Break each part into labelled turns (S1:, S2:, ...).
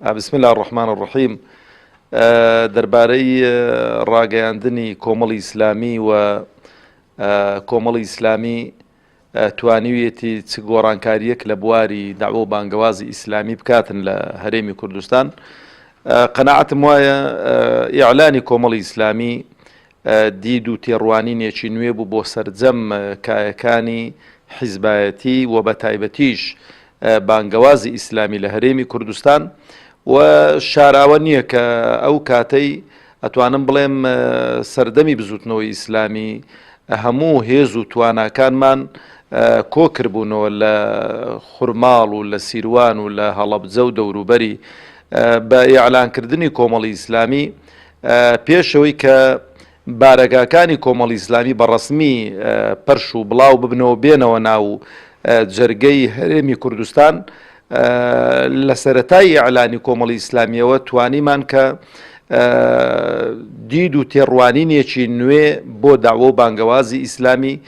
S1: بسم الله الرحمن الرحیم. دەربارەی ڕاگەیاندنی کۆمەڵی ئیسلامی و کۆمەڵی ئیسلامی توانیویەتی چ گۆڕانکاریەک لە بواری داعوە بانگەوازی ئیسلامی بکاتن لە هەرێمی کوردستان. قەناعەتم وایە ئیعلانی کۆمەڵی ئیسلامی دید و تێڕوانینێکی نوێ بوو بۆ سەرجەم کایەکانی حیزبایەتی و بە تایبەتیش بانگەوازی ئیسلامی لە هەرێمی کوردستان و شاراوە نییە کە ئەو کاتەی ئەتوانم بڵێم سەردەمی بزوتنەوەی ئیسلامی هەموو هێز و تواناکانمان کۆکردبوونەوە لە خورماڵ و لە سیروان و لە هەڵەبجە و دەوروبەری بە ئیعلانکردنی کۆمەڵی ئیسلامی پێشەوەی کە بارەگاکانی کۆمەڵی ئیسلامی بەڕەسمی پەرش و بڵاو ببنەوە بێنەوە ناو جەرگەی هەرێمی کوردستان. لە سەرەتای ئیعلانی کۆمەڵی ئیسلامیەوە توانیمان کە دید و تێڕوانینێکی نوێ بۆ داعوە و بانگەوازی ئیسلامی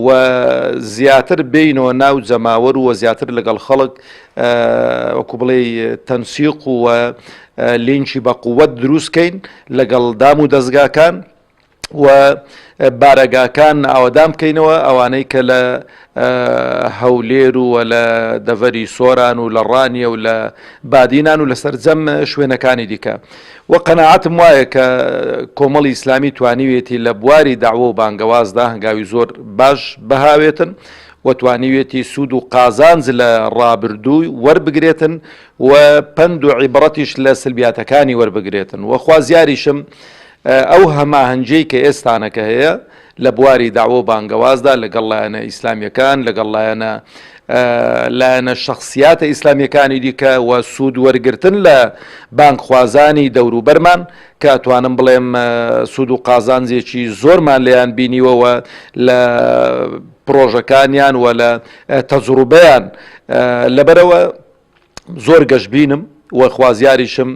S1: و زیاتر بینەوە ناو جەماوەر و زیاتر لەگەڵ خەڵک وەکو بڵێ تەنسیق و لینچی بە قووەت دروستکەین لەگەڵ دام و دەستگاکان و بارەگاکان ئاوادام بکەینەوە ئەوانەی کە لە هەولێر و لە دەڤەری سۆران و لە ڕانیە و لە بادینان و لە سەرجەم شوێنەکانی دیکە. و قەناعەتم وایە کە کۆمەڵی ئیسلامی توانیوێتی لە بواری داعوە و بانگەوازدا هەنگاوی زۆر باش بەهاوێتن و توانیوێتی سوود و قازانج لە ڕابردووی وەربگرێتن و پند و عیبڕەتیش لە سلبیاتەکانی وەربگرێتن. و خوازیاریشم ئەو هەماهەنجەی کە ئێستانەکە هەیە لە بواری داعوە و بانگەوازدا لەگەڵ لایەنە ئیسلامیەکان لەگەڵ لایەنە شەخسیاتە ئیسلامیەکانی دیکە و سوود وەرگرتن لە بانگخوازانی دەوروبەرمان کە ئەتوانم بڵێم سوود و قازانجێکی زۆرمان لێیان بینیوەوە لە پرۆژەکانیان و لە تەجروبەیان. لەبەرەوە زۆر گەشببینم و خوازیاریشم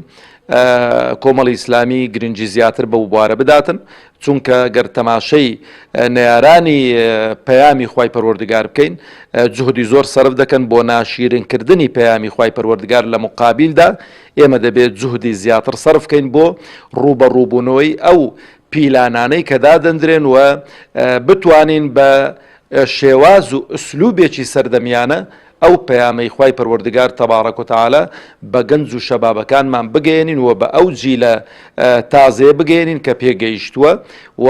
S1: کۆمەڵی ئیسلامی گرنگی زیاتر بە بوارە بداتن، چونکە گەر تەماشەی نێرانی پەیامی خوای پەروەردگار بکەین جهودی زۆر سەرف دەکەن بۆ ناشیرنکردنی پەیامی خوای پەروەردگار لە مقابلدا. ئێمە دەبێت جهودی زیاتر سەرف بکەین بۆ ڕوبەڕووبوونەوەی ئەو پیلانانەی کە دادەندرێن و بتوانین بە شێواز و ئوسلوبێکی سەردەمیانە ئەو پەیامەی خوای پەروەردگار تەبارەک و تەعالە بە گەنج و شەبابەکانمان بگەێنین و بە ئەو جیلە تازێ بگەێنین کە پێگەیشتووە. و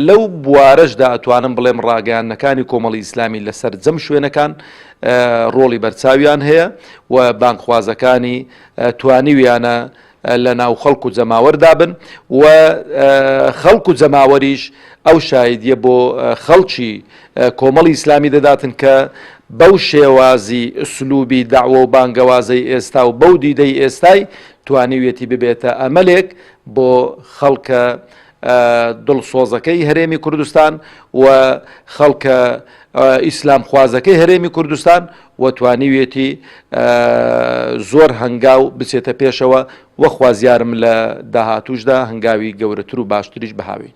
S1: لەو بوارەشدا ئەتوانم بڵێم ڕاگەیاندنەکانی کۆمەڵی ئیسلامی لەسەر جەم شوێنەکان ڕۆڵی بەرچاویان هەیە و بانگخوازەکانی توانیویانە لە ناو خەڵک و جەماوەردا بن و خەڵک و جەماوەریش ئەو شایدیە بۆ خەڵکی کۆمەڵی ئیسلامی دەداتن کە بەو شێوازی ئوسلوبی داعوە و بانگەوازەی ئێستا و بەو دیدەی ئێستای توانیوێتی ببێتە ئەمەلێک بۆ خەڵکە دڵسۆزەکەی هەرێمی کوردستان و خەڵکە ئیسلام خوازەکەی هەرێمی کوردستان و توانیوێتی زۆر هەنگاو بچێتە پێشەوە و خوازیارم لە داهاتووشدا هەنگاوی گەورەتر و باشتریش بەهاوی.